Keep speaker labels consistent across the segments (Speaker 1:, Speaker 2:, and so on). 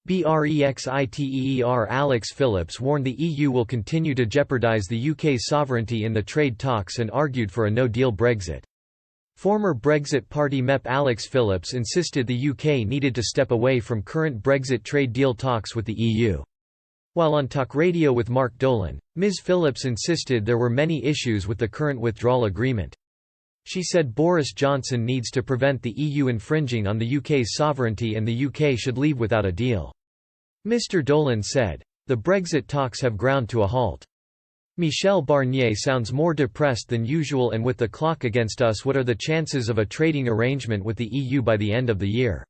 Speaker 1: Brexit Alex Phillips warned the EU will continue to jeopardise the UK's sovereignty in the trade talks and argued for a no-deal Brexit. Former Brexit Party MEP Alex Phillips insisted the UK needed to step away from current Brexit trade deal talks with the EU. While on Talk Radio with Mark Dolan, Ms. Phillips insisted there were many issues with the current withdrawal agreement. She said Boris Johnson needs to prevent the EU infringing on the UK's sovereignty and the UK should leave without a deal. Mr. Dolan said, "The Brexit talks have ground to a halt. Michel Barnier sounds more depressed than usual, and with the clock against us, what are the chances of a trading arrangement with the EU by the end of the year?"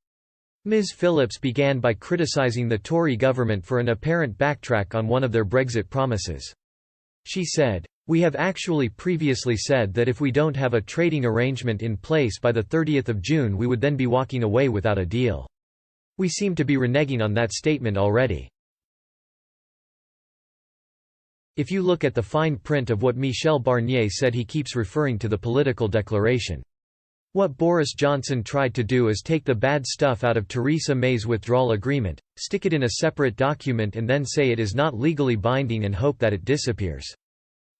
Speaker 1: Ms. Phillips began by criticising the Tory government for an apparent backtrack on one of their Brexit promises. She said, "We have actually previously said that if we don't have a trading arrangement in place by the 30th of June we would then be walking away without a deal. We seem to be reneging on that statement already." If you look at the fine print of what Michel Barnier said, he keeps referring to the political declaration. What Boris Johnson tried to do is take the bad stuff out of Theresa May's withdrawal agreement, stick it in a separate document and then say it is not legally binding and hope that it disappears.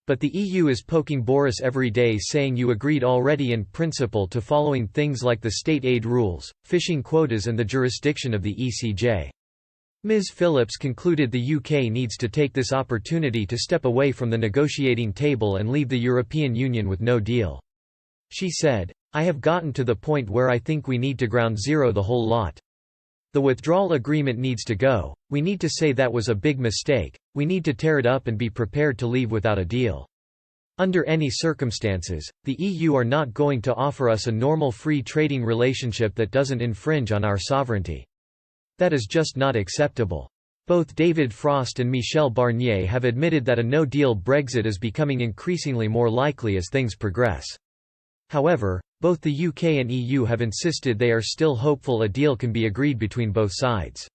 Speaker 1: But the EU is poking Boris every day, saying you agreed already in principle to following things like the state aid rules, fishing quotas and the jurisdiction of the ECJ. Ms. Phillips concluded the UK needs to take this opportunity to step away from the negotiating table and leave the European Union with no deal. She said, "I have gotten to the point where I think we need to ground zero the whole lot. The withdrawal agreement needs to go, we need to say that was a big mistake, we need to tear it up and be prepared to leave without a deal. Under any circumstances, the EU are not going to offer us a normal free trading relationship that doesn't infringe on our sovereignty. That is just not acceptable." Both David Frost and Michel Barnier have admitted that a no-deal Brexit is becoming increasingly more likely as things progress. However, both the UK and EU have insisted they are still hopeful a deal can be agreed between both sides.